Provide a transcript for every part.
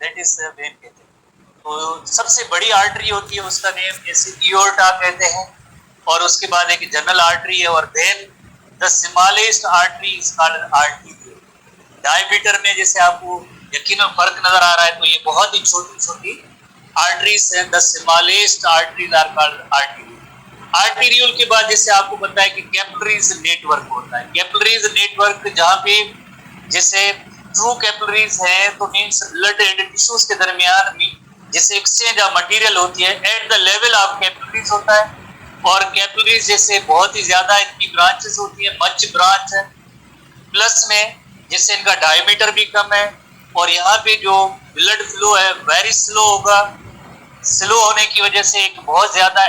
That is when कहते हैं। तो सबसे बड़ी आर्टरी होती है उसका नेम जैसे इयोर्टा कहते हैं, और उसके बाद एक जनरल आर्टरी है, और then the smallest artery is called artery. Diameter में जैसे आपको यकीनन फर्क नजर आ रहा है, तो ये बहुत ही छोटी छोटी आर्टरीज है। The smallest arteries are called artery. Arterial के बाद जैसे आपको पता है कि कैपिलरीज नेटवर्क होता है। कैपिलरीज नेटवर्क जहाँ पे जैसे ट्रू कैपिलरीज है तो मींस ब्लड एंड टिश्यूज के दरमियान जैसे एक्सचेंज ऑफ मटेरियल होती है eight the level of capillaries होता है। और कैपिलरीज जैसे बहुत ही ज्यादा इनकी ब्रांचेस होती है, मच ब्रांच है, प्लस में जैसे इनका डायमीटर भी कम है, और यहाँ पे जो ब्लड फ्लो है वेरी स्लो होगा। स्लो होने की वजह से एक बहुत ज्यादा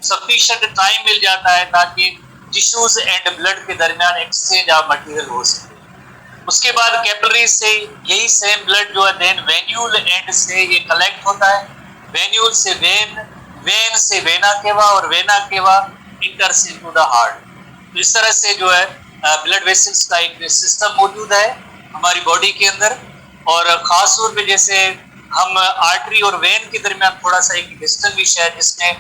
सफिशिएंट टाइम मिल जाता है ताकि टिश्यूज एंड ब्लड के दरमियान एक्सचेंज ऑफ मटेरियल हो सके। उसके बाद कैपिलरी से यही सेम ब्लड जो है देन वेन्यूल एंड से ये कलेक्ट होता है। वेन्यूल से वेन, वेन से वेना केवा, और vena cava इंटर्स into the heart. तो इस तरह से जो है ब्लड वेसल्स का एक सिस्टम मौजूद है हमारी बॉडी के अंदर। और खास तौर पे जैसे हम आर्टरी और वेन के दरमियान थोड़ा सा एक डिस्टिंग्विश है, जिसमें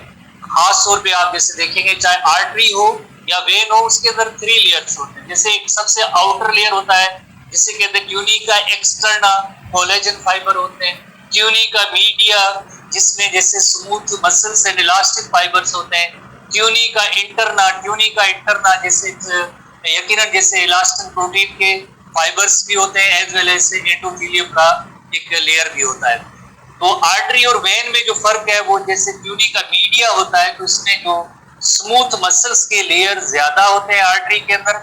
खास तौर पे आप जैसे देखेंगे चाहे आर्टरी हो या वेन हो, उसके अंदर 3 लेयर्स होते हैं। जैसे एक सबसे आउटर लेयर होता है जिसे कहते हैं ट्यूनिका एक्सटर्ना, कोलेजन फाइबर होते हैं। ट्यूनिका मीडिया जिसमें जैसे smooth muscles and elastic fibres होते हैं। ट्यूनिका इंटरना जैसे यकीनन जैसे इलास्टिन प्रोटीन के फाइबर्स भी होते हैं, एज वेल एज एंडोथेलियम का एक लेयर भी होता है। तो आर्टरी और वेन में जो फर्क है वो जैसे ट्यूनिका मीडिया होता है तो इसमें जो स्मूथ मसल्स के लेयर ज्यादा होते हैं आर्टरी के अंदर,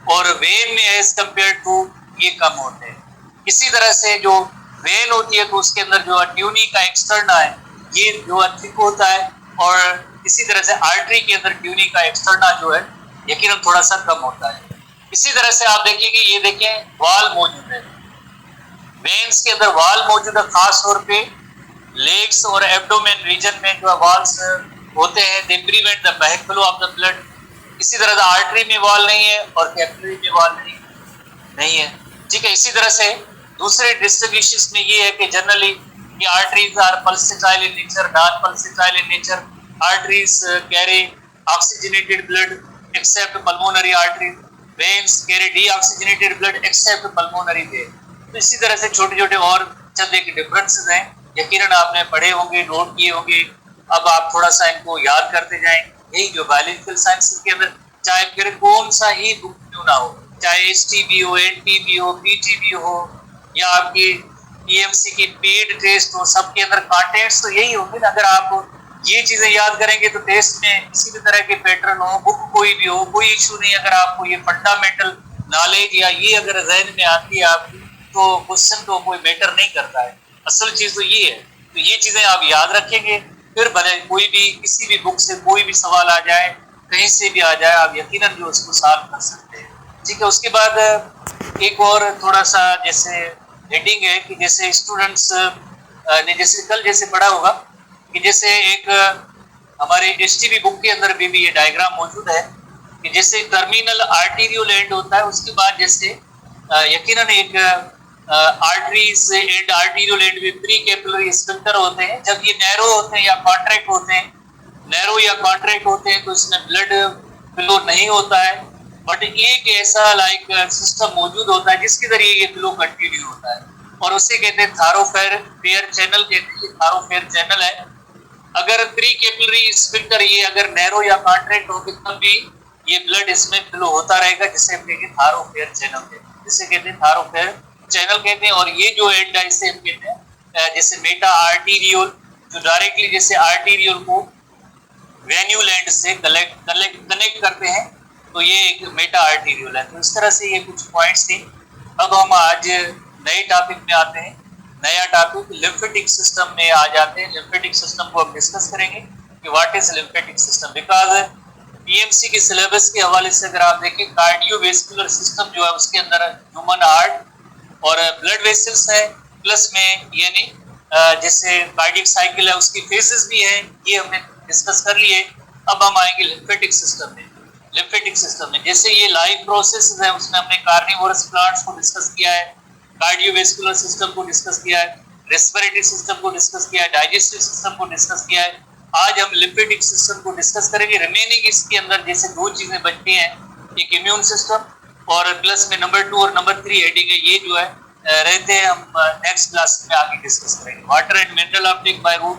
और वेन में एज कंपेयर टू ये कम होते हैं। इसी तरह से जो वेन होती है तो उसके अंदर जो ट्यूनिका एक्सटर्ना है ये जो थिक होता है, और इसी तरह से आर्टरी के अंदर ट्यूनिका एक्सटर्ना जो है यकीनन थोड़ा सा कम होता है। इसी तरह से आप देखेंगे ये देखें वाल मौजूद है, वेन्स के अंदर वाल मौजूद है, खास तौर पे लेग्स और एब्डोमेन रीजन में जो वाल्स होते हैं, they prevent the backflow of the blood. इसी तरह से आर्टरी में वाल नहीं है और कैपिलरी में वाल नहीं है, ठीक है। इसी तरह से दूसरे डिस्ट्रीब्यूशंस में ये है कि जनरली कि arteries are pulsatile in nature, non pulsatile in nature. Arteries carry oxygenated blood except pulmonary artery, veins carry deoxygenated blood except pulmonary vein. तो इसी तरह से छोटे छोटे और चंद एक डिफरेंसेस हैं, यकीनन आपने पढ़े होंगे, नोट किए होंगे। अब आप थोड़ा सा इनको याद करते जाएं। यही जो बायोलॉजिकल साइंस के अंदर चाहे फिर कौन सा ही बुक क्यों ना हो, चाहे एसटीबी हो, एनटीबी हो, पीटीबी हो, या आपकी ईएमसी की पेड टेस्ट हो, सबके अंदर कंटेंट्स तो यही होंगे ना। अगर आप ये चीजें याद करेंगे तो टेस्ट में किसी भी तरह के पैटर्न हो, बुक कोई भी हो, कोई इशू नहीं। अगर आपको ये फंडामेंटल नॉलेज या ये अगर जहन में आती है आपकी, तो क्वेश्चन तो कोई मैटर नहीं करता है। असल चीज तो ये है। तो ये चीजें आप याद रखेंगे, फिर भले कोई भी किसी भी बुक से कोई भी सवाल आ जाए, कहीं से भी आ जाए, आप यकीनन भी उसको सॉल्व कर सकते हैं, ठीक है। उसके बाद एक और थोड़ा सा जैसे हेडिंग है कि जैसे स्टूडेंट्स ने जैसे कल जैसे पढ़ा होगा कि जैसे एक हमारे एसटीबी बुक के अंदर भी ये डायग्राम मौजूद है कि जैसे टर्मिनल आर्टीरियल एंड होता है, उसके बाद जैसे यकीनन एक आर्टरीज एंड आर्टीरियल एंड में प्री कैपिलरी स्फिंक्टर होते हैं। जब ये नैरो होते हैं या कॉन्ट्रैक्ट होते हैं, नैरो या कॉन्ट्रैक्ट होते हैं तो इसमें ब्लड फ्लो नहीं होता है, बट एक ऐसा लाइक सिस्टम मौजूद होता है जिसके जरिए ये फ्लो कंटिन्यू होता है, और उसे कहते हैं थारोफेयर चैनल कहते हैं। ये थारोफेयर चैनल है। अगर प्री कैपिलरी स्फिंक्टर ये अगर नैरो या कॉन्ट्रैक्ट होगी तब भी ये ब्लड इसमें फ्लो होता रहेगा, जिसे हम कहते हैं थारोफेयर चैनल कहते हैं, जिसे कहते हैं थारोफेयर चैनल कहते हैं। और ये जो एंड है इसे हम कहते हैं जैसे मेटा आर्टीरियल, जो डायरेक्टली जैसे आर्टीरियल को वेन्यूल एंड से कनेक्ट करते हैं, तो ये एक मेटा आर्टीरियल है। तो इस तरह से ये कुछ पॉइंट्स थे। अब हम आज नए टॉपिक में आते हैं। नया टॉपिक लिम्फेटिक सिस्टम में आ जाते हैं। लिम्फेटिक सिस्टम को हम डिस्कस करेंगे कि what is lymphatic system, because PMC के सिलेबस के हवाले से अगर आप देखें कार्डियोवेस्कुलर सिस्टम जो है उसके अंदर ह्यूमन हार्ट और ब्लड वेसल्स है, प्लस में यानी जैसे कार्डियक साइकिल है उसकी फेजेस भी है, ये हमने डिस्कस कर लिए। अब हम आएंगे लिम्फेटिक सिस्टम में। लिम्फेटिक सिस्टम में जैसे ये लाइफ प्रोसेस है, उसमें हमने कार्निवोरस प्लांट्स को डिस्कस किया है, कार्डियोवेस्कुलर सिस्टम को डिस्कस किया है। रेस्पिरेटरी सिस्टम को डिस्कस किया है, डाइजेस्टिव सिस्टम को डिस्कस किया है। आज हम लिम्फेटिक सिस्टम को डिस्कस करेंगे। रिमेनिंग इसके अंदर जैसे दो चीजें बचती हैं, एक इम्यून सिस्टम और प्लस में नंबर 2 और नंबर 3 हेडिंग है, ये जो है रहते हैं, हम नेक्स्ट क्लास में आगे डिस्कस करेंगे। Water and mineral uptake by root,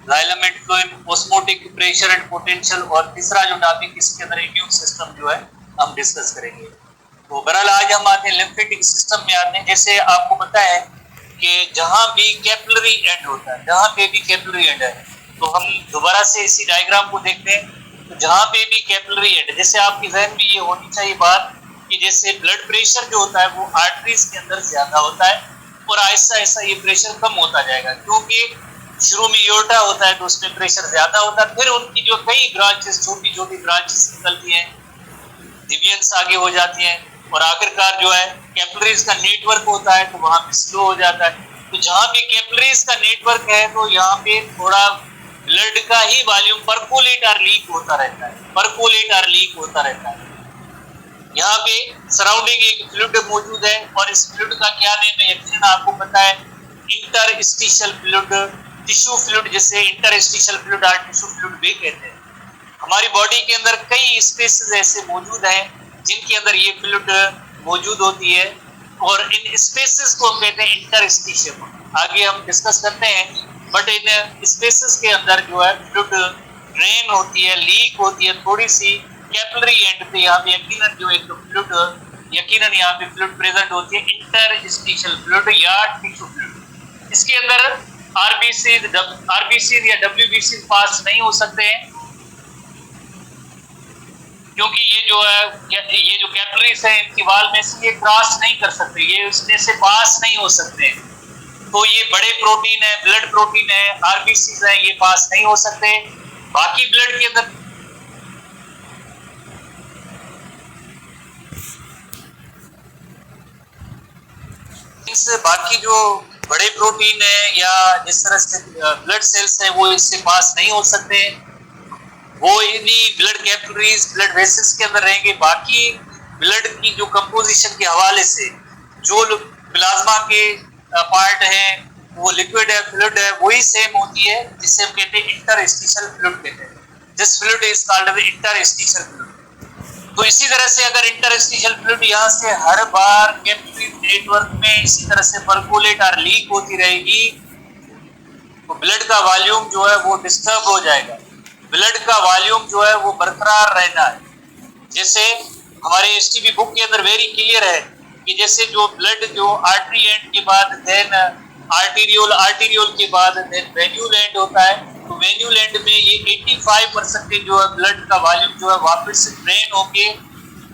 xylem and phloem, osmotic pressure and potential, और तीसरा जो टॉपिक इसके अंदर इम्यून सिस्टम जो है हम डिस्कस करेंगे। तो बहरहाल आज हम आते हैं लिम्फेटिक सिस्टम में आते हैं। जैसे आपको पता है कि जहां भी कैपिलरी एंड होता है, जहां पे भी कैपिलरी एंड है, तो हम दोबारा से इसी डायग्राम को देखते हैं। तो जहां पे भी कैपिलरी एंड, जैसे आपकी जहन में ये होनी चाहिए बात कि जैसे ब्लड प्रेशर जो होता है वो आर्टरीज के अंदर ज्यादा होता है और आहिस्ता आहिस्ता ये प्रेशर कम होता जाएगा, क्योंकि शुरू में एओर्टा होता है तो उसमें प्रेशर ज्यादा होता है, फिर उनकी जो कई ब्रांचेस, छोटी छोटी ब्रांचेस निकलती हैं, डिविजन्स आगे हो जाती हैं, और आखिरकार जो है कैपिलरीज का नेटवर्क होता है तो वहां पे स्लो हो जाता है। तो जहां पे कैपिलरीज का नेटवर्क है तो यहाँ पे थोड़ा ब्लड का ही वॉल्यूम परकोलेट और लीक होता रहता है, परकोलेट और लीक होता रहता है। यहाँ पे सराउंडिंग एक फ्लूइड मौजूद है, और इस फ्लूइड का क्या नेम है यकीनन आपको पता है, इंटरस्टिशियल फ्लूइड, टिश्यू फ्लूइड, जिसे इंटरस्टिशियल फ्लूइड और टिश्यू फ्लूइड भी कहते हैं। हमारी बॉडी के अंदर कई स्पेसेस ऐसे मौजूद हैं जिनके अंदर ये फ्लूइड मौजूद होती है, और इन स्पेसेस को हम कहते हैं इंटरस्टिशियल। आगे हम डिस्कस करते हैं, बट इन स्पेसेस के अंदर जो है फ्लूइड ड्रेन होती है, लीक होती है थोड़ी सी कैपिलरी एंड पे। यहाँ पे यकीनन जो एक फ्लूइड, यकीनन यहाँ पे फ्लूइड प्रेजेंट होती है, इंटरस्टिशियल फ्लूइड या टिश्यू फ्लूइड। इसके अंदर आरबीसी या डब्ल्यूबीसी पास नहीं हो सकते हैं, क्योंकि ये जो कैपिलरीज है इनकी वाल में से ये क्रॉस नहीं कर सकते, ये उसमें से पास नहीं हो सकते। तो ये बड़े प्रोटीन है, ब्लड प्रोटीन है, आरबीसी है, ये पास नहीं हो सकते। बाकी ब्लड के अंदर बाकी जो बड़े प्रोटीन है या जिस तरह से ब्लड सेल्स है वो इससे पास नहीं हो सकते, वो इन्हीं ब्लड कैपिलरीज, ब्लड वेसल्स के अंदर रहेंगे। बाकी ब्लड की जो कंपोजिशन के हवाले से जो प्लाज्मा के पार्ट हैं, वो लिक्विड है, फ्लूइड है, वही सेम होती है, जिसे हम कहते हैं इंटरस्टिशियल फ्लूइड कहते हैं। This fluid is called interstitial fluid. तो इसी तरह से अगर इंटरस्टिशियल फ्लूइड यहाँ से हर बार कैपिलरी नेटवर्क में इसी तरह से परकोलेट और लीक होती रहेगी, तो ब्लड का वॉल्यूम जो है वो डिस्टर्ब हो जाएगा। ब्लड का वॉल्यूम जो है वो बरकरार रहना है। जैसे हमारे एसटीबी बुक के अंदर वेरी क्लियर है कि जैसे जो ब्लड जो आर्टरी एंड के बाद देन आर्टीरियोल के बाद देन वेन्यूल एंड होता है, तो वेन्यूल एंड में ये 85% जो है ब्लड का वॉल्यूम जो है वापस ड्रेन होके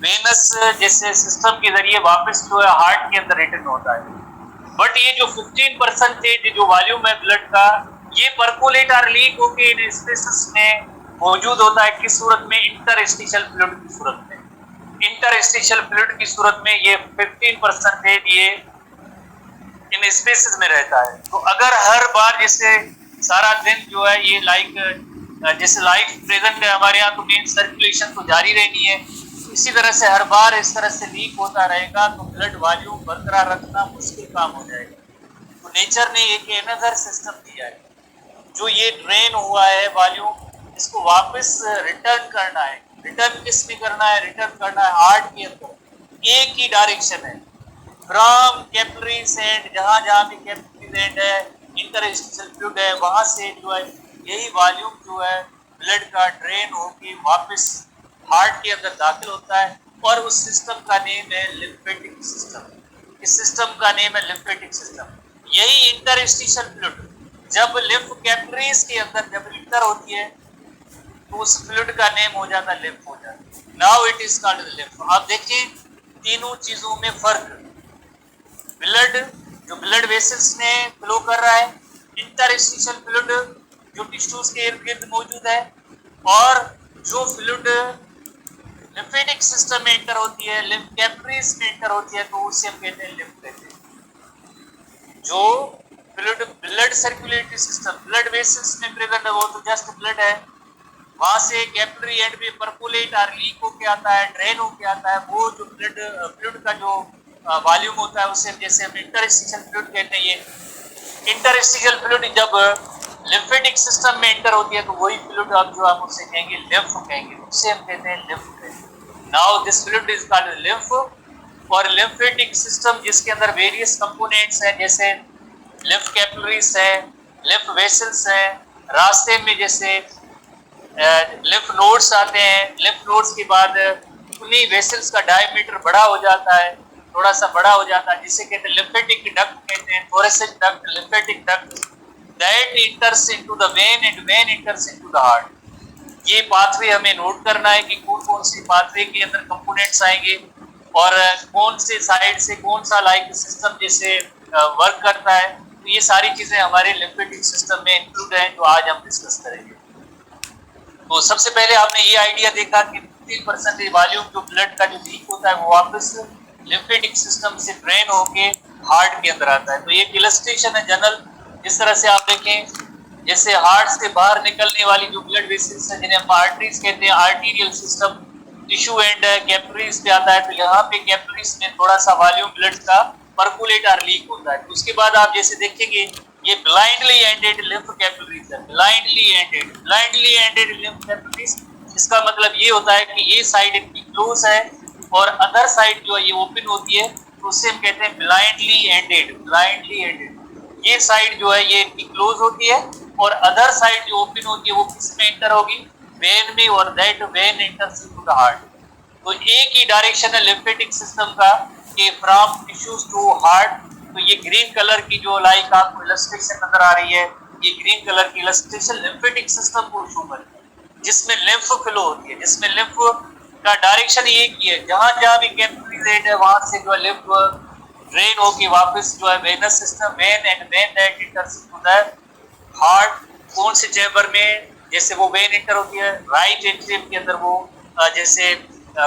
वेनस जैसे सिस्टम के जरिए वापस जो है हार्ट के अंदर रिटर्न होता है। बट ये जो 15% जो वॉल्यूम है ब्लड का, ये परकोलेट और लीक होके इन स्पेसेस में मौजूद होता है। किस सूरत में? इंटरस्टिशियल फ्लूइड की सूरत में। इंटरस्टिशियल फ्लूइड की सूरत में ये 15% ये इन स्पेसेस में रहता है। तो अगर हर बार जैसे सारा दिन जो है ये जैसे लाइफ प्रेजेंट है हमारे यहाँ, तो मेन सर्कुलेशन तो जारी रहनी है, इसी तरह से हर बार इस तरह से लीक होता रहेगा तो ब्लड वॉल्यूम बरकरार रखना मुश्किल काम हो जाएगा। तो नेचर ने एक एनदर सिस्टम दिया है, जो ये ड्रेन हुआ है वॉल्यूम, इसको वापस रिटर्न करना है। रिटर्न किस में करना है? रिटर्न करना है हार्ट के अंदर। एक ही डायरेक्शन है, फ्रॉम कैपिलरीज एंड, जहां जहां भी कैपिलरीज एंड है, इंटरस्टिशियल फ्लूइड है, वहां से जो है यही वॉल्यूम जो है ब्लड का ड्रेन होके वापस हार्ट के अंदर दाखिल होता है, और उस सिस्टम का नेम है लिम्फेटिक सिस्टम। इस सिस्टम का नेम है लिम्फेटिक सिस्टम। यही इंटरस्टिशियल फ्लूइड जब लिम्फ कैपिलरीज के अंदर जब इंटर होती है तो उस फ्लूइड का नेम हो जाता है लिम्फ हो जाता है। Now it is called lymph. आप देखिए तीनों चीजों में फर्क, ब्लड जो ब्लड वेसल्स ने फ्लो कर रहा है, इंटरस्टिशियल फ्लूइड जो टिश्यूज के इर्द गिर्द मौजूद है, और जो फ्लूइड लिम्फेटिक सिस्टम में इंटर होती है, लिम्फ कैपिलरीज में इंटर होती है, तो उसे हम कहते हैं लिम्फ कहते हैं। जो fluid blood circulatory system, blood vessels में प्रेजेंट है, वो तो जस्ट ब्लड है, वहां से कैपिलरी एंड में परकोलेट और लीक होके आता है, ड्रेन होके आता है। वो जो ब्लड फ्लूइड का जो वॉल्यूम होता है उसे जैसे हम इंटरस्टिशियल फ्लूइड कहते हैं। ये इंटरस्टिशियल फ्लूइड जब लिम्फेटिक सिस्टम में एंटर होती है तो वही फ्लूइड आप जो आप उसे कहेंगे लिम्फ कहेंगे, उसे हम कहते हैं लिम्फ कहेंगे। Now this fluid is called lymph. और लिम्फेटिक सिस्टम जिसके अंदर वेरियस कंपोनेंट्स हैं, जैसे लिम्फ कैपिलरीज है, लिम्फ वेसल्स है, रास्ते में जैसे लिम्फ नोड्स आते हैं, लिम्फ नोड्स के बाद उन्हीं वेसल्स का डायमीटर बड़ा हो जाता है, थोड़ा सा बड़ा हो जाता है, जिसे कहते हैं लिम्फेटिक डक्ट कहते हैं, thoracic duct, lymphatic duct that enters into the vein and vein enters into the heart. ये पाथवे हमें नोट करना है कि कौन कौन सी पाथवे के अंदर कंपोनेंट्स आएंगे और कौन से साइड से कौन सा लाइक सिस्टम जैसे वर्क करता है। तो ये सारी चीजें हमारे लिम्फेटिक सिस्टम में इंक्लूड हैं, जो आज हम डिस्कस करेंगे। तो सबसे पहले आपने ये आइडिया देखा कि 15% वॉल्यूम जो ब्लड का जो लीक होता है वो वापस लिम्फेटिक सिस्टम से ड्रेन होके हार्ट के अंदर आता है। तो ये इलस्ट्रेशन है जनरल, जिस तरह से आप देखें जैसे हार्ट से बाहर निकलने वाली जो ब्लड वेसल्स हैं जिन्हें हम आर्टरीज कहते हैं, arterial system tissue and capillaries पे आता है। तो यहाँ पे कैपिलरीज में थोड़ा सा वॉल्यूम ब्लड का पर्कुलेट और लीक होता है। तो उसके बाद आप जैसे देखेंगे ये ब्लाइंडली एंडेड लिम्फ कैपिलरीज है, ब्लाइंडली एंडेड लिम्फ कैपिलरीज। इसका मतलब ये होता है कि ये साइड इनकी क्लोज है और अदर साइड जो है ये ओपन होती है, तो उससे हम कहते हैं ब्लाइंडली एंडेड। ये साइड जो है ये इनकी क्लोज होती है और अदर साइड जो ओपन होती है वो किस में एंटर होगी, वेन में, और that when enters into the heart. तो एक ही डायरेक्शन है लिम्फेटिक सिस्टम का कि फ्रॉम टिश्यूज टू हार्ट। तो ये ग्रीन कलर की जो लाइक आपको इलस्ट्रेशन नजर आ रही है, ये ग्रीन कलर की इलस्ट्रेशन लिम्फेटिक सिस्टम को शो करती है, जिसमें लिम्फ फ्लो होती है, जिसमें लिम्फ का डायरेक्शन एक ही है, जहां जहां भी कैपिलरी है वहां से जो लिम्फ ड्रेन होके वापस जो है venous system, when and when that enters into the heart. कौन से चैम्बर में, जैसे वो वेन इंटर होती है राइट एट्रियम के अंदर, वो जैसे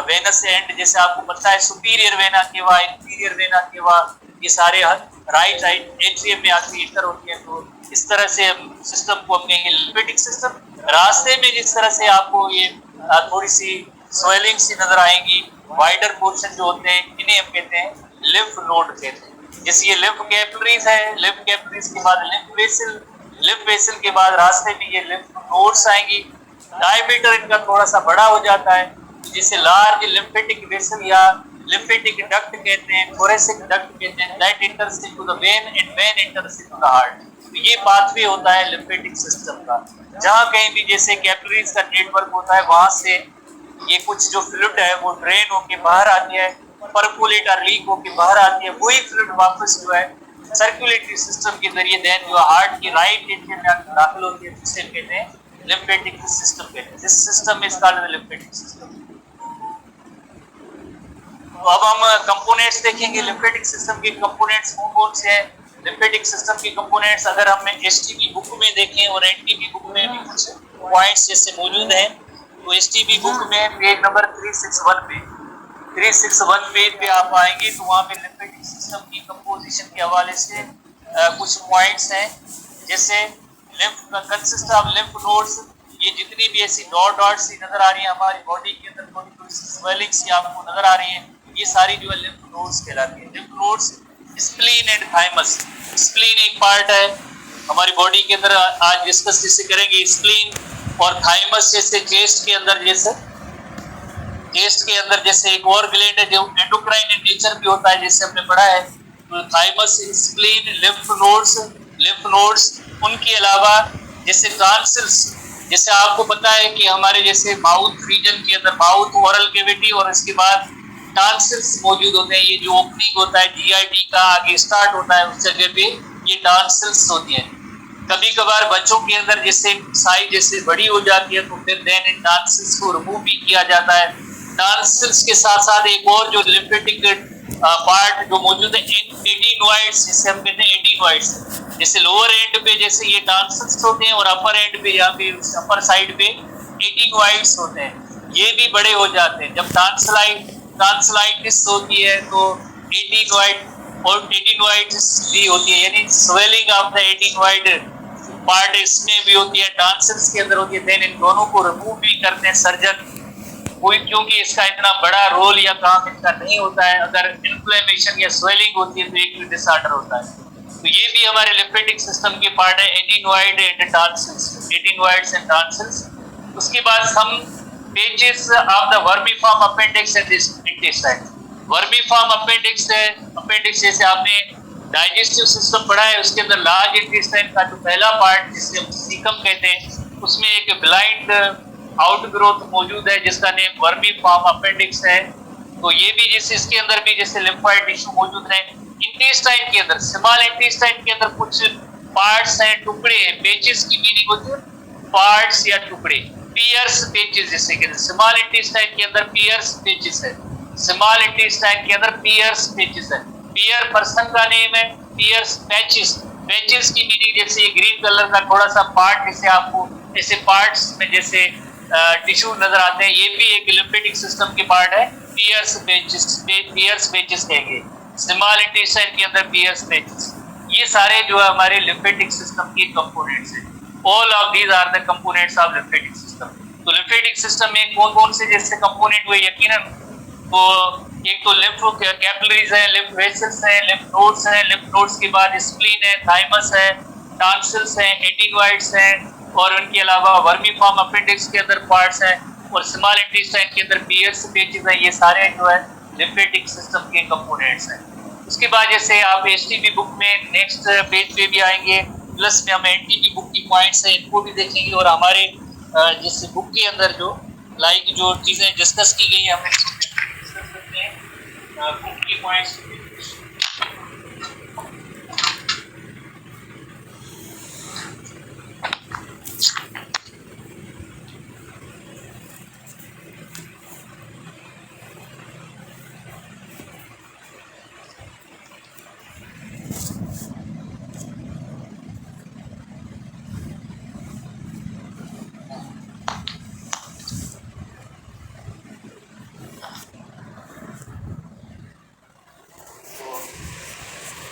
वेनस एंड, जैसे आपको पता है superior vena cava, inferior vena cava, ये सारे राइट एट्रियम में आके इंटर होती है। तो इस तरह से सिस्टम को हम कहेंगे लिम्फेटिक सिस्टम। रास्ते में जिस तरह से आपको ये थोड़ी सी स्वेलिंग सी नजर आएंगी, वाइडर पोर्शन जो होते हैं इन्हें हम कहते हैं लिम्फ नोड कहते हैं। जैसे ये लिम्फ कैपिलरीज है, लिम्फ कैपिलरीज के बाद लिम्फ वेसल के बाद रास्ते में ये लिम्फ नोड्स आएंगी, डायमीटर इनका थोड़ा सा बड़ा हो जाता है, जिसे लार्ज लिम्फेटिक वेसल या लिम्फेटिक डक्ट कहते हैं, थोरेसिक डक्ट कहते हैं, that enters into the vein and vein enters into the heart. तो ये पाथवे होता है लिम्फेटिक सिस्टम का। जहां कहीं भी जैसे कैपिलरीज का नेटवर्क होता है वहां से ये कुछ जो फ्लूइड है वो ड्रेन होके बाहर आती है, पर्कुलेट और लीक होके बाहर आती है, वही फ्लूइड वापस जो है सर्कुलेटरी सिस्टम के जरिए देन जो हार्ट की राइट एट्रियम में दाखिल होती है, जिसे कहते हैं लिम्फेटिक सिस्टम कहते हैं। This system is called lymphatic system. तो अब हम कंपोनेंट्स देखेंगे लिम्फेटिक सिस्टम के कंपोनेंट्स कौन कौन से हैं। लिम्फेटिक सिस्टम के कंपोनेंट्स अगर हम एसटीपी बुक में देखें और एनटीपी बुक में भी कुछ पॉइंट्स जैसे मौजूद हैं, तो एसटीपी बुक में पेज नंबर 361 पेज पे आप आएंगे तो वहाँ पे लिम्फेटिक सिस्टम की कंपोजिशन के हवाले से कुछ पॉइंट्स हैं, जैसे lymph consist of lymph nodes. ये जितनी भी ऐसी डॉट सी नजर आ रही है हमारी बॉडी के अंदर, थोड़ी सी स्वेलिंग सी आपको नजर आ रही है, ये सारी जो है लिम्फ नोड्स कहलाती है। Lymph nodes, spleen and thymus. Spleen एक पार्ट है हमारी बॉडी के अंदर, आज डिस्कस जिसे करेंगे स्प्लीन और थाइमस जैसे चेस्ट के अंदर जैसे एक और ग्लैंड है जो एंडोक्राइन इन नेचर भी होता है, जैसे हमने पढ़ा है। तो थाइमस, स्प्लीन, लिम्फ नोड्स, उनके अलावा जैसे टॉन्सिल्स, जैसे आपको पता है कि हमारे जैसे माउथ रीजन के अंदर माउथ ओरल कैविटी और इसके बाद टॉन्सिल्स मौजूद होते हैं। ये जो ओपनिंग होता है जीआईटी का आगे स्टार्ट होता है उस जगह पे ये टॉन्सिल्स होती है। कभी कभार बच्चों के अंदर जैसे साइज जैसे बड़ी हो जाती है तो फिर देन इन टॉन्सिल्स को रिमूव भी किया जाता है। टॉन्सिल्स के साथ साथ एक और जो लिम्फेटिक पार्ट जो मौजूद है एडिनोइड्स, जिसे हम कहते हैं एडिनोइड्स। जैसे लोअर एंड पे जैसे ये टॉन्सिल्स होते हैं और अपर एंड पे यहाँ पे अपर साइड पे एडिनोइड्स होते हैं, ये भी बड़े हो जाते हैं। जब टॉन्सिलाइटिस होती है तो एडिनोइड्स भी होती है, यानी swelling of the adenoid part इसमें भी होती है, टॉन्सिल्स के अंदर होती है। देन इन दोनों को रिमूव भी करते हैं सर्जन, कोई क्योंकि इसका इतना बड़ा रोल या काम इसका नहीं होता है। अगर इन्फ्लेमेशन या स्वेलिंग होती है तो एक डिसऑर्डर होता है। तो ये भी हमारे लिम्फेटिक सिस्टम के पार्ट है, adenoid and tonsils, adenoids and tonsils. उसके बाद some patches of the vermiform appendix and intestine. Vermiform appendix है, अपेंडिक्स जैसे आपने डाइजेस्टिव सिस्टम पढ़ा है, उसके अंदर लार्ज इंटेस्टाइन का जो पहला पार्ट जिसे हम सीकम कहते हैं, उसमें एक ब्लाइंड आउटग्रोथ मौजूद है जिसका नेम वर्मीफॉर्म अपेंडिक्स है। तो ये भी जैसे इसके अंदर भी जैसे लिम्फोइड टिश्यू मौजूद है। इंटेस्टाइन के अंदर, स्मॉल इंटेस्टाइन के अंदर कुछ पार्ट्स हैं, टुकड़े हैं। पेजेस की मीनिंग होती है पार्ट्स या टुकड़े, पियर्स पेजेस जिसे कहते हैं। स्मॉल इंटेस्टाइन के अंदर पियर्स पेजेस है, स्मॉल इंटेस्टाइन के अंदर पियर्स पेजेस है। पियर पर्सन का नेम है, पियर्स पैचेस। पैचेस की मीनिंग जैसे ग्रीन कलर का थोड़ा सा पार्ट, जैसे आपको ऐसे पार्ट्स में जैसे टिश्यू नजर आते हैं, ये भी एक लिम्फेटिक सिस्टम के पार्ट है। पियर्स पेजेस, पियर्स पेजेस कहेंगे स्मॉल इंटेस्टाइन के अंदर पियर्स पेजेस। ये सारे जो है हमारे लिम्फेटिक सिस्टम के कंपोनेंट्स हैं। All of these are the components of lymphatic system. तो लिम्फेटिक सिस्टम में कौन कौन से जैसे कंपोनेंट हुए, यकीनन तो एक तो लिम्फ कैपिलरीज है, लिम्फ वेसल्स है, लिम्फ नोड्स है, लिम्फ नोड्स के बाद स्प्लीन है, थाइमस है, टॉन्सिल्स है, एडिनोइड्स है, और उनके अलावा वर्मीफॉर्म अपेंडिक्स के अंदर पार्ट्स हैं, और स्मॉल इंटेस्टाइन के अंदर पियर्स पेजेस हैं। ये सारे जो है लिम्फेटिक सिस्टम के कंपोनेंट्स हैं। उसके बाद जैसे आप एसटीपी बुक में नेक्स्ट पेज पे भी आएंगे, प्लस में हम एनटीपी बुक की पॉइंट्स हैं इनको भी देखेंगे, और हमारे जैसे बुक के अंदर जो लाइक जो चीज़ें डिस्कस की गई है हम डिस्कस करते हैं बुक की पॉइंट्स।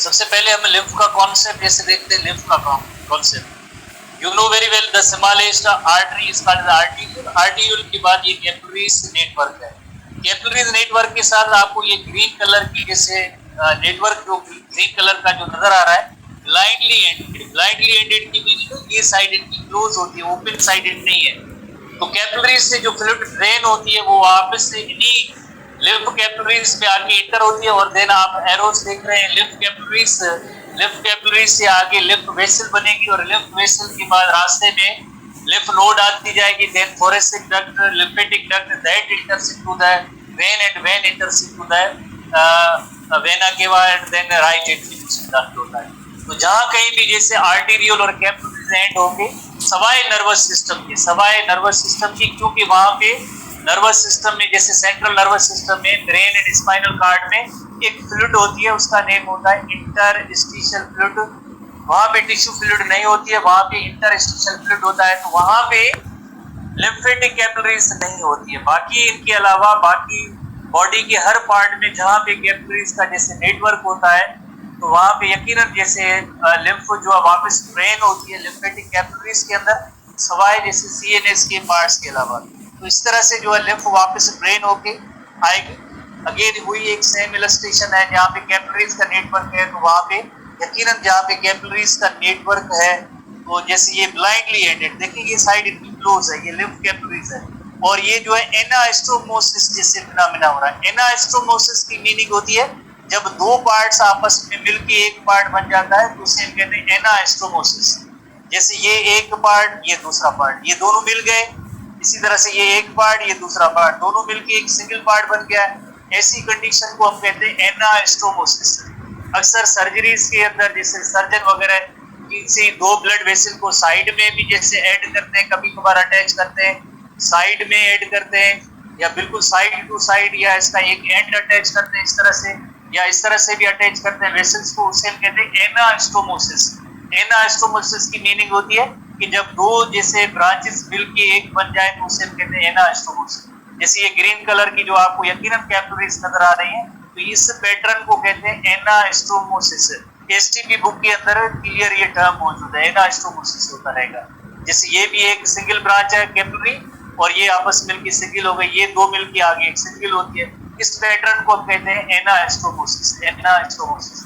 सबसे पहले हम लिम्फ का कॉन्सेप्ट जैसे देखते हैं। लिम्फ का concept you know very well, the smallest artery is called the arteriole. Arteriole के बाद ये कैपिलरीज नेटवर्क है। कैपिलरीज नेटवर्क के साथ आपको ये ग्रीन कलर की जैसे नेटवर्क जो ग्रीन कलर का जो नजर आ रहा है, ब्लाइंडली एंडेड। ब्लाइंडली एंडेड की मीनिंग ये साइड इनकी क्लोज होती है, ओपन साइडेड नहीं है। तो कैपिलरीज से जो फ्लूइड ड्रेन होती है वो वापस से इन्हीं लिम्फ कैपिलरीज पे आके इंटर होती है, और देन आप एरोस देख रहे हैं लिम्फ कैपिलरीज से आगे लिम्फ वेसल बनेगी, और लिम्फ वेसल के बाद रास्ते में लिम्फ नोड आती जाएगी, then thoracic duct, lymphatic duct, that enters into the vein and vein enters into the vena cava, and then right एंट्रीक्यूशन डक्ट होता है। तो जहां कहीं भी जैसे आर्टेरियल और कैपिलरीज एंड होंगे सवाए नर्वस सिस्टम की, क्योंकि वहां पे नर्वस सिस्टम में जैसे सेंट्रल नर्वस सिस्टम में ब्रेन एंड स्पाइनल कार्ड में एक फ्लूइड होती है, उसका नेम होता है इंटरस्टिशियल फ्लूइड। वहां पे टिश्यू फ्लूइड नहीं होती है, वहां पे इंटरस्टिशियल फ्लूइड होता है। तो वहां पे लिम्फेटिक कैपिलरीज नहीं होती है। बाकी इनके अलावा बाकी बॉडी के हर पार्ट में जहां पे कैपिलरीज का जैसे नेटवर्क होता है, तो वहां पे यकीनन जैसे लिम्फ जो वापस ड्रेन होती है लिम्फेटिक कैपिलरीज के अंदर, सवाए जैसे सीएनएस के पार्ट्स के अलावा। तो इस तरह से जो है लिम्फ वापस ड्रेन होके आएगी। अगेन हुई एक सेम इलस्ट्रेशन है जहाँ पे कैपिलरीज का नेटवर्क है, तो वहाँ पे यकीनन जहाँ पे कैपिलरीज का नेटवर्क है, तो जैसे ये ब्लाइंडली एंडेड, देखिए ये साइड इनकी क्लोज है, ये लिम्फ कैपिलरीज है, और ये जो है एनास्टोमोसिस जैसे फिनोमेना हो रहा है। एनास्टोमोसिस की मीनिंग होती है जब दो पार्ट्स आपस में मिलके एक पार्ट बन जाता है, तो उसे हम कहते हैं एनास्टोमोसिस। जैसे ये एक पार्ट, ये दूसरा पार्ट, ये दोनों मिल गए, इसी तरह से ये एक पार्ट, ये दूसरा पार्ट, दोनों मिलके एक सिंगल पार्ट बन गया। ऐसी कंडीशन को हम कहते हैं एनास्टोमोसिस। अक्सर सर्जरीज के अंदर जैसे सर्जन वगैरह किसी दो ब्लड वेसल को साइड में भी जैसे ऐड करते हैं, कभी कभार अटैच करते हैं, साइड में ऐड करते हैं, या बिल्कुल साइड टू साइड, या इसका एक एंड अटैच करते हैं इस तरह से, या इस तरह से भी अटैच करते हैं वेसल्स को, उसे हम कहते हैं एनास्टोमोसिस। एनास्टोमोसिस की मीनिंग होती है कि जब दो जैसे ब्रांचेस मिलके एक बन जाए, तो उसे हम कहते हैं एनास्टोमोसिस। जैसे ये ग्रीन कलर की जो आपको यकीनन कैपिलरीज नजर आ रही हैं, तो इस पैटर्न को कहते हैं एनास्टोमोसिस। एसटीपी बुक के अंदर क्लियर ये टर्म मौजूद है, एनास्टोमोसिस होता रहेगा। जैसे ये भी एक सिंगल ब्रांच है कैपिलरी, और ये आपस मिलके सिंगल हो गई, ये दो मिलके आगे एक सिंगल होती है। इस पैटर्न को हम कहते हैं एनास्टोमोसिस। एनास्टोमोसिस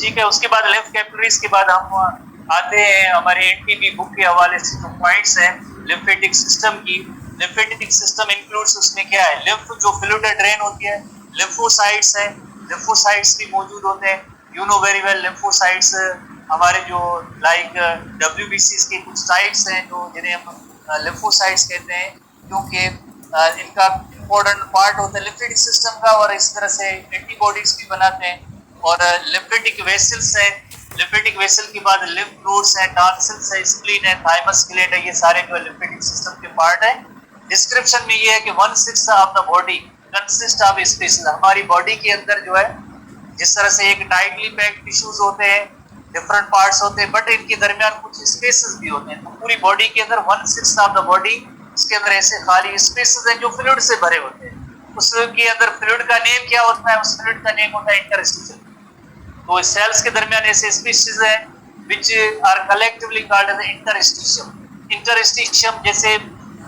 ठीक है। उसके बाद लिम्फ कैपिलरीज के बाद हम आते हैं हमारे एनटीबी बुक के हवाले से जो पॉइंट्स हैं लिम्फेटिक सिस्टम की। लिम्फेटिक सिस्टम इंक्लूड्स, उसमें क्या है, लिम्फ जो फ्लूइड ड्रेन होती है, लिम्फोसाइट्स है, लिम्फोसाइट्स भी मौजूद होते हैं। You know very well lymphocytes हमारे जो लाइक डब्ल्यूबीसी के कुछ साइट्स हैं जो जिन्हें हम लिम्फोसाइट्स कहते हैं, क्योंकि इनका इम्पोर्टेंट पार्ट होता है लिम्फेटिक सिस्टम का, और इस तरह से एंटीबॉडीज भी बनाते हैं। और लिम्फेटिक वेसल्स है, लिम्फेटिक वेसल के बाद लिम्फ नोड्स है, टॉन्सिल्स है, स्प्लीन है, थाइमस ग्लैंड है, ये सारे जो लिम्फेटिक सिस्टम के पार्ट है। डिस्क्रिप्शन में ये है कि 1/6 of the body consist of spaces. हमारी बॉडी के अंदर जो है जिस तरह से एक टाइटली पैक्ड टिश्यूज होते हैं, डिफरेंट पार्ट्स होते हैं, बट इनके दरमियान कुछ स्पेसेस भी होते हैं। तो पूरी बॉडी के अंदर 1/6 ऑफ द बॉडी, इसके अंदर ऐसे खाली स्पेसेस हैं जो फ्लूइड से भरे होते हैं। उसके अंदर फ्लूइड का नेम क्या होता है, उस फ्लूइड का नेम होता है इंटरस्टिशियल। तो सेल्स के दरमियान ऐसे स्पेसेस हैं which are collectively called as interstitium। interstitium जैसे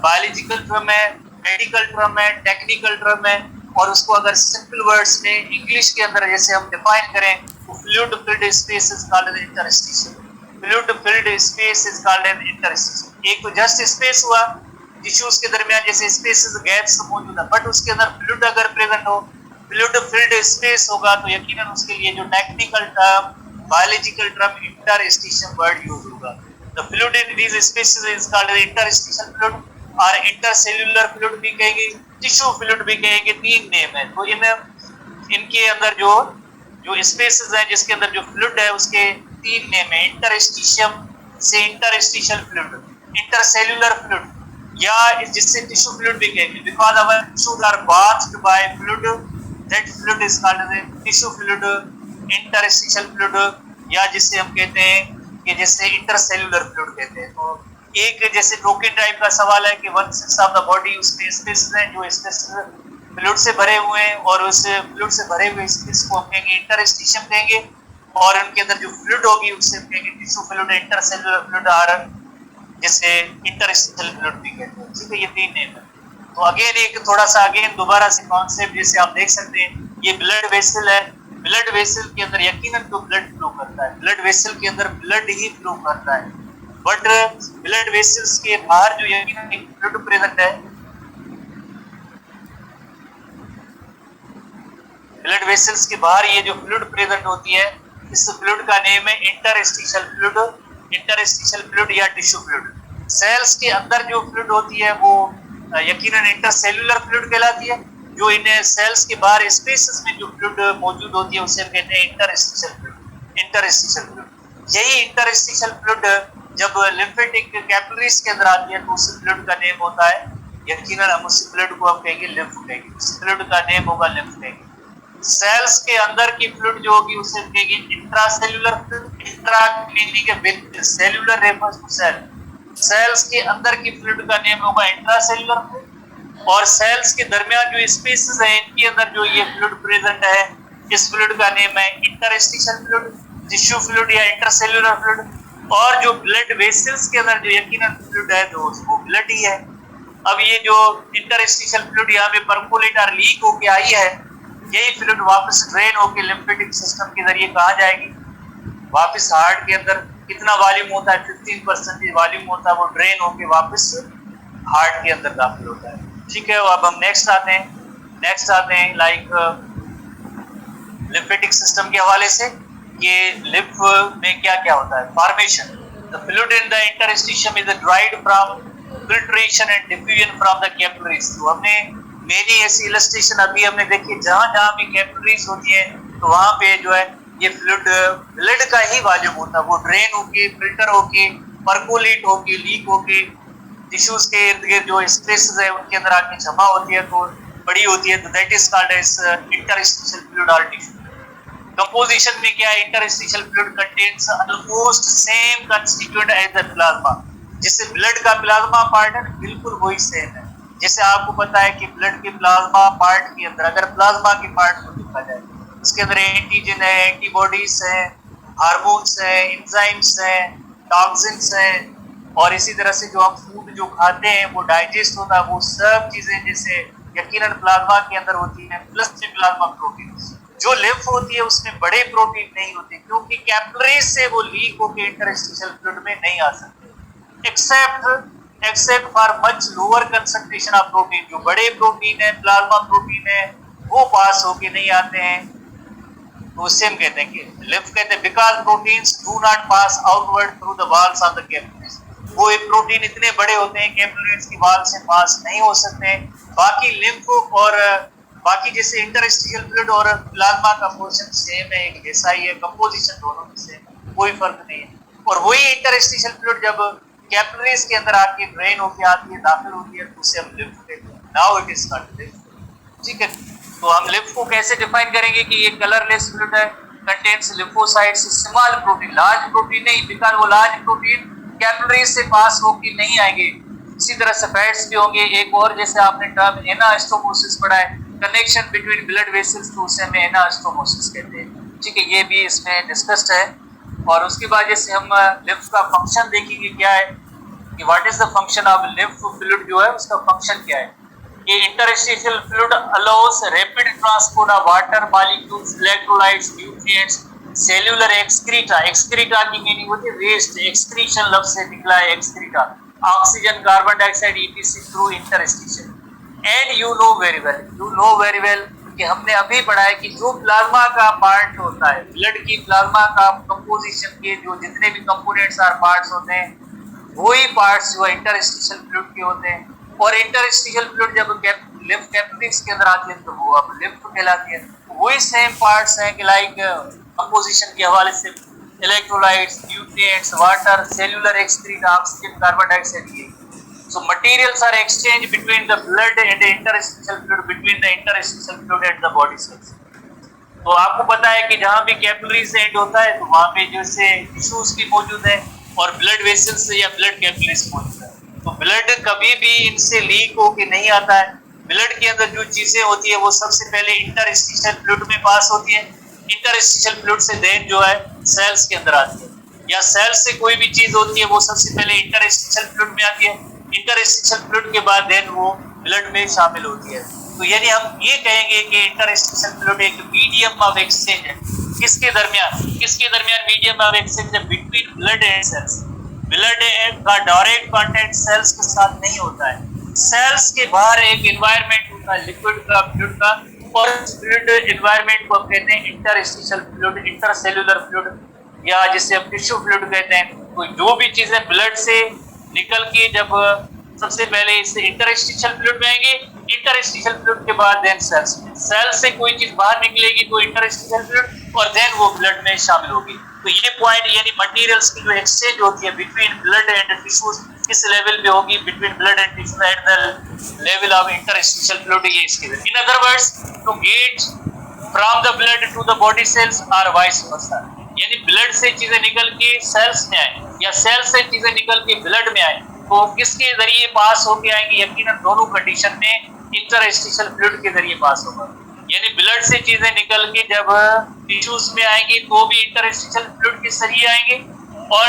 बायोलॉजिकल टर्म है, मेडिकल टर्म है, टेक्निकल टर्म है, और उसको अगर सिंपल वर्ड्स में इंग्लिश के अंदर जैसे हम डिफाइन करें तो fluid filled space is called as interstitium. Fluid filled space is called as interstitium. एक तो जस्ट स्पेस हुआ, टिश्यूज के दरमियान जैसे स्पेसेस गैप्स मौजूद है, बट उसके अंदर फ्लूइड अगर प्रेजेंट हो, फ्लूइड फिल्ड स्पेस होगा, तो यकीनन उसके लिए जो technical term, biological term interstitium word use होगा। The fluid in these spaces is called as interstitial fluid, और इंटरसेल्यूलर फ्लूइड भी कहेंगे, टिश्यू फ्लूइड भी कहेंगे, तीन नेम है। तो इनके अंदर जो स्पेसेस हैं जिसके अंदर जो फ्लूइड है उसके तीन नेम है। इंटरस्टिशियम से इंटरस्टिशियल फ्लूइड, इंटरसेल्यूलर फ्लूइड, या जिससे टिश्यू फ्लूइड भी कहेंगे, because our tissues are bathed by fluid, that fluid is called as tissue fluid, interstitial fluid, या जिससे हम कहते हैं कि जैसे इंटरसेल्यूलर फ्लूइड कहते हैं। तो एक जैसे टोकन टाइप का सवाल है कि 1/6 ऑफ द बॉडी उसमें स्पेसेस हैं जो स्पेसेस फ्लूइड से भरे हुए हैं, और उस फ्लूइड से भरे हुए स्पेस को हम कहेंगे इंटरस्टिशियम कहेंगे, और उनके अंदर जो फ्लूइड होगी उससे हम कहेंगे टिश्यू फ्लूइड, इंटरसेल्यूलर फ्लूइड, और जिसे इंटरस्टिशियल फ्लूइड भी कहते हैं। ठीक है, ये तीन नेम है। तो अगेन एक थोड़ा सा दोबारा से कॉन्सेप्ट जैसे आप देख सकते हैं, ये ब्लड वेसल है। ब्लड वेसल के अंदर यकीनन तो ब्लड फ्लो करता है, ब्लड वेसल के अंदर ब्लड ही फ्लो करता है, बट ब्लड वेसल्स के बाहर जो यकीनन एक फ्लूइड प्रेजेंट है, ब्लड वेसल्स के बाहर ये जो फ्लूइड प्रेजेंट होती है, इस फ्लूइड का नेम है इंटरस्टिशियल फ्लूइड, इंटरस्टिशियल फ्लूइड या टिश्यू फ्लूइड। सेल्स के अंदर जो फ्लूइड होती है वो यकीनन इंटरसेल्यूलर फ्लूइड कहलाती है। जो इन सेल्स के बाहर स्पेसेस में जो फ्लूइड मौजूद होती है उसे हम कहते हैं इंटरस्टिशियल फ्लूइड, इंटरस्टिशियल फ्लूइड। यही इंटरस्टिशियल फ्लूइड जब लिम्फेटिक कैपिलरीज के अंदर आती है तो उस फ्लूइड का नेम होता है, यकीनन हम उस फ्लूइड को हम कहेंगे लिम्फ कहेंगे, उस फ्लूइड का नेम होगा लिम्फ कहेंगे। सेल्स के अंदर की फ्लूइड जो होगी उसे हम कहेंगे intracellular fluid, intra meaning with cellular refers to cell. Cells के अंदर की फ्लूइड का नेम होगा इंट्रासेल्यूलर फ्लूइड, और सेल्स के दरमियान जो स्पेसेस हैं इनके अंदर जो ये फ्लूइड प्रेजेंट है, इस फ्लूइड का नेम है इंटरस्टिशियल फ्लूइड, टिश्यू फ्लूइड या इंटरसेल्यूलर फ्लूइड। और जो ब्लड वेसल्स के अंदर जो यकीनन फ्लूइड है तो वो ब्लड ही है। अब ये जो इंटरस्टिशियल फ्लूइड यहाँ पे परकोलेट और लीक होके आई है, यही फ्लूइड वापस ड्रेन होके लिम्फेटिक सिस्टम के जरिए कहाँ जाएगी, वापस हार्ट के अंदर कितना वॉल्यूम होता है, 15% वॉल्यूम होता है, वो ड्रेन होके वापस हार्ट के अंदर दाखिल होता है। ठीक है, अब हम नेक्स्ट आते हैं लाइक लिम्फेटिक सिस्टम के हवाले से कि लिम्फ में क्या क्या होता है। Formation, the fluid in the interstitium is dried from filtration and diffusion from the capillaries. तो हमने मेनी ऐसी इलस्ट्रेशन अभी हमने देखी, जहां भी कैपिलरीज होती है तो वहां पे जो है ये फ्लूइड ब्लड का ही वॉल्यूम होता है, वो ड्रेन होके, फिल्टर होके, परकोलेट होके, लीक होके टिश्यूज के इर्द गिर्द जो स्पेसेस है उनके अंदर आके जमा होती है, तो बड़ी होती है, तो that is called as interstitial fluid और टिश्यू। कंपोजिशन में क्या है, interstitial fluid contains almost same constituent as the plasma. जैसे ब्लड का प्लाज्मा पार्ट है बिल्कुल वही सेम है। जैसे आपको पता है कि ब्लड के प्लाज्मा पार्ट के अंदर अगर प्लाज्मा के पार्ट को देखा जाए, उसके अंदर एंटीजन है, एंटीबॉडीज है, हार्मोन्स है, एंजाइम्स है, टॉक्सिन्स है, और इसी तरह से जो हम फूड जो खाते हैं वो डाइजेस्ट होता है, वो सब चीजें जैसे यकीनन प्लाज्मा के अंदर होती है, प्लस प्लाज्मा प्रोटीन। जो लिम्फ होती है उसमें बड़े प्रोटीन नहीं होते, क्योंकि कैपिलरीज से वो लीक होकर इंटरस्टिशियल फ्लूइड में नहीं आ सकते, except for much lower concentration of protein. जो बड़े प्रोटीन है, प्लाज्मा प्रोटीन है, वो पास होके नहीं आते हैं, तो उससे हम कहते हैं कि लिम्फ कहते हैं because proteins do not pass outward through the walls of the capillaries. वो एक प्रोटीन इतने बड़े होते हैं कैपिलरीज की वॉल से पास नहीं हो सकते। बाकी लिम्फ और बाकी जैसे इंटरस्टिशियल फ्लूइड और प्लाज्मा का पोर्शन सेम है, एक जैसा ही है, कंपोजिशन दोनों में से कोई फर्क नहीं है। और वही इंटरस्टिशियल फ्लूइड जब कैपिलरीज के अंदर आके ड्रेन होके आती है, दाखिल होती है, तो उसे हम लिम्फ कहते हैं। Now it is called lymph. ठीक है, तो हम लिम्फ को कैसे डिफाइन करेंगे कि ये कलरलेस फ्लूइड है, contains lymphocytes, small protein, large protein नहीं, बिकॉज वो लार्ज प्रोटीन कैपिलरीज से पास होके नहीं आएंगे। इसी तरह से फैट्स भी होंगे। एक और जैसे आपने टर्म एनास्टोमोसिस पढ़ा है, कनेक्शन बिटवीन ब्लड वेसल्स, तो उसे हम एनास्टोमोसिस कहते हैं। ठीक है, ये भी इसमें डिस्कस्ड है। और उसके बाद जैसे हम लिम्फ का फंक्शन देखेंगे क्या है कि what is the function of lymph fluid, जो है उसका फंक्शन क्या है। ये interstitial fluid allow us rapid transport of water molecules, electrolytes, nutrients, cellular excreta. Excreta की मीनिंग होती है वेस्ट, एक्सक्रीशन लफ्ज से निकला है excreta, oxygen, carbon dioxide, etc through interstitial. And you know very well कि हमने अभी पढ़ा है कि जो प्लाज्मा का पार्ट होता है, ब्लड की प्लाज्मा का कंपोजिशन के जो जितने भी कंपोनेंट्स और पार्ट्स होते हैं, वही पार्ट्स जो इंटरस्टिशियल फ्लूइड के होते हैं। और इंटरस्टिशियल फ्लूइड जब लिम्फ कैपिलरीज के अंदर आती है तो वो अब लिम्फ कहलाती है। वही सेम पार्ट्स हैं कि लाइक कंपोजिशन के हवाले से electrolytes, nutrients, water, cellular excreta, oxygen, carbon dioxide. So materials are exchanged between the blood and the interstitial fluid, between the interstitial fluid and the body cells. तो आपको पता है कि जहाँ भी कैपिलरीज एंड होता है तो वहाँ पे जैसे टिश्यूज भी मौजूद है और ब्लड वेसल्स या ब्लड कैपिलरीज मौजूद है। तो ब्लड कभी भी इनसे लीक होके नहीं आता है। ब्लड के अंदर जो चीजें होती है वो सबसे पहले इंटरस्टिशियल फ्लूइड में पास होती है। इंटरस्टिशियल फ्लूइड से देन जो है सेल्स के अंदर आती है, या सेल्स से कोई भी चीज होती है वो सबसे पहले इंटरस्टिशियल फ्लूइड में आती है। इंटरस्टिशियल फ्लूइड के बाद देन वो ब्लड में शामिल होती है। तो यानी हम ये कहेंगे कि इंटरस्टिशियल फ्लूइड एक मीडियम ऑफ एक्सचेंज है। किसके दरमियान मीडियम ऑफ एक्सचेंज है? Between blood and cells. Blood का डायरेक्ट कांटेक्ट सेल्स के साथ नहीं होता है। सेल्स के बाहर एक एनवायरनमेंट होता है लिक्विड का, फ्लूइड का, और फ्लूइड एनवायरनमेंट को कहते हैं इंटरस्टिशियल फ्लूइड, इंटरसेल्यूलर फ्लूइड, या जिसे हम टिश्यू फ्लूइड कहते हैं। तो जो भी चीजें ब्लड से निकल के जब सबसे पहले इससे इंटरस्टिशियल फ्लूइड में आएंगे, इंटरस्टिशियल फ्लूइड के बाद देन सेल्स में। सेल्स से कोई चीज बाहर निकलेगी तो इंटरस्टिशियल फ्लूइड, और देन वो ब्लड में शामिल होगी। तो ये पॉइंट यानी मटेरियल्स की जो एक्सचेंज होती है बिटवीन ब्लड एंड टिश्यूज, किस लेवल पे होगी? Between blood and tissues at the level of interstitial fluid. ये इसके in other words to get from the blood to the body cells और वाइस वर्सा, यानी ब्लड से चीजें निकल के सेल्स में आए या सेल्स से चीजें निकल के ब्लड में आए, तो किसके जरिए पास होके आएंगे? यकीनन दोनों कंडीशन में इंटरस्टिशियल फ्लूइड के जरिए पास होगा। यानी ब्लड से चीजें निकल के जब टिश्यूज में आएंगी तो भी इंटरस्टिशियल फ्लूइड के जरिए आएंगे, और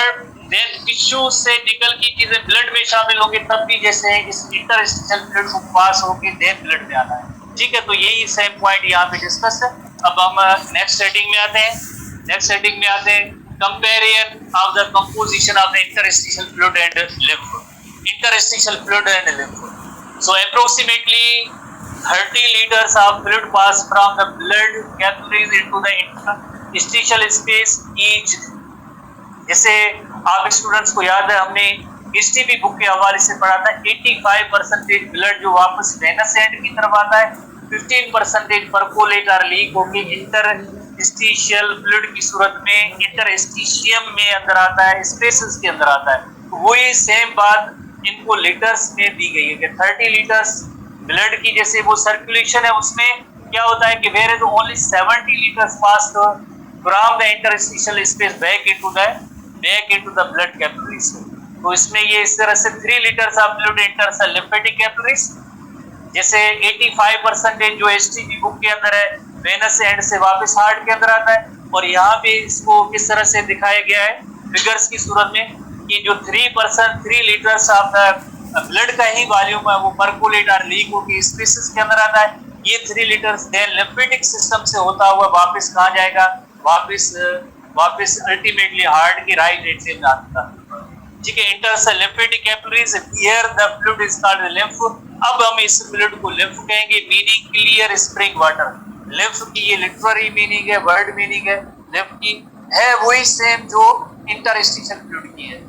देन टिश्यू से निकल के चीजें ब्लड में शामिल होंगे तब भी जैसे इस इंटरस्टिशियल फ्लूइड को पास होके देन ब्लड में आना है। ठीक है, तो यही सेम पॉइंट यहाँ पे डिस्कस है। अब हम नेक्स्ट हेडिंग में आते हैं। Comparison of the composition of the interstitial fluid and lymph. Interstitial fluid and lymph. So approximately 30 liters of fluid pass from the blood capillaries into the interstitial space each. जैसे आप students को याद है, हमने history भी book के हवाले से पढ़ा था, 85% ब्लड जो वापस वेनस एंड की तरफ आता है, 15% परकोलेट और लीक होकर इंटरस्टिशियल फ्लूइड की सूरत में इंटरस्टिशियम में अंदर आता है, स्पेसेस के अंदर आता है। वही सेम बात इनको लीटर्स में दी गई है कि 30 लीटर्स ब्लड की जैसे वो सर्कुलेशन है, उसमें क्या होता है कि where is only 70 litres pass from the interstitial space back into the blood capillaries. तो इसमें ये इस तरह से 3 litres of fluid enters the lymphatic capillaries. जैसे 85% जो एसटीजी बुक के अंदर है वेनस एंड से वापस हार्ट के अंदर आता है, और यहाँ पे इसको किस तरह से दिखाया गया है फिगर्स की सूरत में कि जो 3 लीटर्स ऑफ द ब्लड का ही वॉल्यूम है वो परकोलेट और लीक होकर स्पेसेस के अंदर आता है। ये 3 लीटर देन लिम्फेटिक सिस्टम से होता हुआ वापस कहाँ जाएगा, वापस अल्टीमेटली हार्ट के राइट एट्रियम में आता है। ठीक है, enters lymphatic capillaries here the fluid is called lymph. अब हम इस फ्लूइड को लिम्फ कहेंगे, meaning clear spring water. Lymph की ये लिटरेरी मीनिंग है, वर्ड मीनिंग है लिम्फ की, है वही सेम जो इंटरस्टिशियल फ्लूइड की है।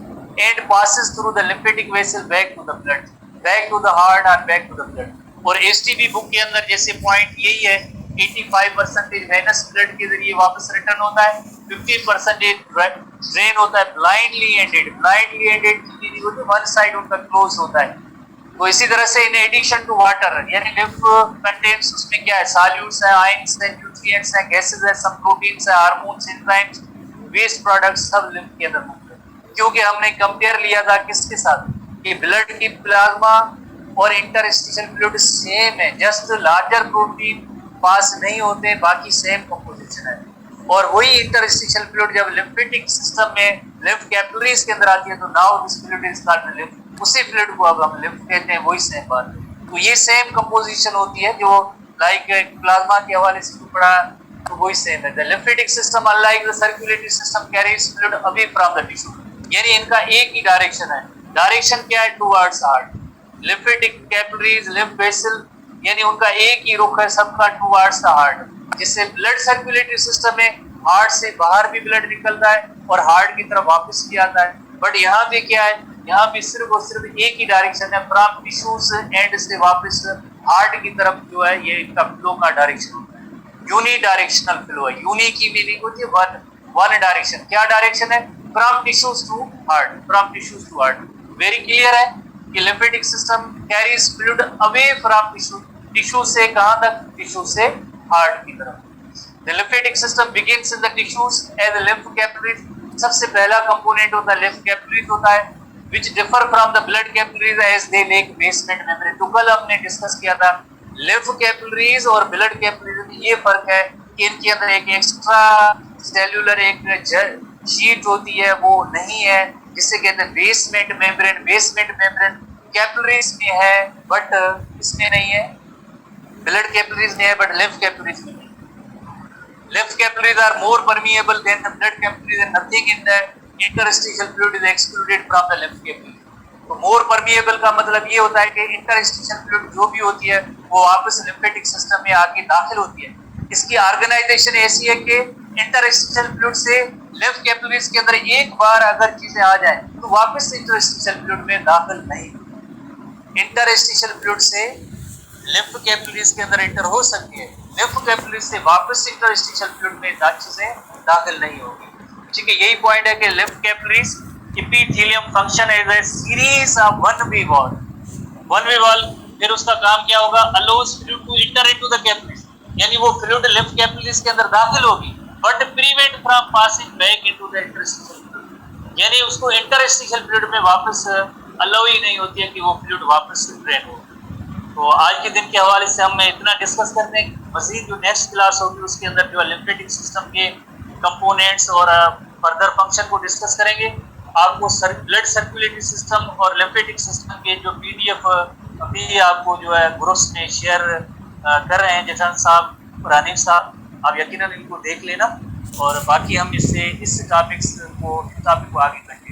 And passes through the lymphatic vessel back to the blood, back to the heart और बैक टू द ब्लड। और एसटीबी बुक के अंदर जैसे पॉइंट यही है, 85% वेनस ब्लड के जरिए वापस रिटर्न होता है, 15% ड्रेन होता है blindly ended. Blindly ended meaning होती है वन साइड उनका क्लोज होता है। तो इसी तरह से इन एडिशन टू वाटर, यानी लिम्फ कंटेन्स, उसमें क्या है, सॉल्यूट्स है, आयंस है, न्यूट्रिएंट्स है, गैसेस है, सम प्रोटीन्स है, हार्मोन्स, एंजाइम्स, वेस्ट प्रोडक्ट्स सब लिम्फ के अंदर होते हैं। क्योंकि हमने कंपेयर लिया था किसके साथ, कि ब्लड की प्लाज्मा और इंटरस्टिशियल फ्लूइड सेम है, जस्ट लार्जर प्रोटीन पास नहीं होते, बाकी सेम कंपोजिशन है। और वही इंटरस्टिशियल फ्लूइड जब लिम्फेटिक सिस्टम में लिम्फ कैपिलरीज के अंदर आती है तो now this fluid is called lymph. उसी फ्लूइड को अब हम लिम्फ कहते हैं, वही सेम बात है। तो ये सेम कंपोजिशन होती है जो लाइक प्लाज्मा के हवाले से पढ़ा, तो वही सेम है। The lymphatic system unlike the circulatory system carries fluid away from the tissue, यानी इनका एक ही डायरेक्शन है। डायरेक्शन क्या है, towards heart. Lymphatic capillaries, lymph vessel, यानी उनका एक ही रुख है सबका, टुवर्ड्स द हार्ट। जिससे ब्लड सर्कुलेटरी सिस्टम में हार्ट से बाहर भी ब्लड निकलता है और हार्ट की तरफ वापस भी आता है। बट यहाँ पे क्या है, यहाँ पे सिर्फ और सिर्फ एक ही डायरेक्शन है, फ्रॉम टिश्यूज एंड से वापस हार्ट की तरफ जो है ये इनका फ्लो का डायरेक्शन होता है। यूनी डायरेक्शनल फ्लो है। यूनी की मीनिंग होती है वन डायरेक्शन। क्या डायरेक्शन है, from tissues to heart, from tissues to heart. Very clear है कि lymphatic system carries fluid away from tissue, tissue से कहां तक, टिश्यू से हार्ट की तरफ। The lymphatic system begins in the tissues as the lymph capillaries. सबसे पहला कंपोनेंट होता है lymph capillaries होता है, which differ from the blood capillaries as they lack basement membrane. तो कल हमने डिस्कस किया था lymph capillaries और blood capillaries में ये फर्क है कि इनके अंदर एक एक्स्ट्रा सेल्यूलर एक शीट होती है, वो नहीं है, जिससे कहते हैं basement membrane. Basement membrane capillaries में है बट इसमें नहीं है, ब्लड कैपिलरीज में है बट lymph capillaries में नहीं। Lymph capillaries are more permeable than the blood capillaries and nothing in the interstitial fluid is excluded from the lymph capillaries. तो more permeable का मतलब ये होता है कि interstitial fluid जो भी होती है वो वापस lymphatic system में आके दाखिल होती है। इसकी ऑर्गेनाइजेशन ऐसी है कि interstitial fluid से lymph capillaries के अंदर एक बार अगर चीजें आ जाए तो वापस interstitial fluid में दाखिल नहीं। interstitial fluid से lymph capillaries के अंदर इंटर हो सकती है, lymph capillaries से वापस इंटरस्टिशियल फ्लूइड में चीजें दाखिल नहीं होगी। ठीक है, यही पॉइंट है कि lymph capillaries epithelium function as a series of one way wall. One way wall फिर उसका काम क्या होगा, allows fluid to enter into the capillaries, यानी वो फ्लूइड lymph capillaries के अंदर दाखिल होगी but prevent from passing back into the interstitial fluid, यानी उसको इंटरस्टिशियल फ्लूइड में वापस अलाउ ही नहीं होती है कि वो फ्लूइड वापस ड्रेन हो। तो आज के दिन के हवाले से हम इतना डिस्कस करते हैं। मजीद जो नेक्स्ट क्लास होगी उसके अंदर जो लिम्फेटिक सिस्टम के कंपोनेंट्स और फर्दर फंक्शन को डिस्कस करेंगे। आपको ब्लड सर्कुलेटरी सिस्टम और लिम्फेटिक सिस्टम के जो पीडीएफ अभी आपको जो है ग्रुप्स में शेयर कर रहे हैं जैसान साहब और हनीफ साहब, आप यकीनन इनको देख लेना। और बाकी हम इस टॉपिक को आगे बढ़ेंगे।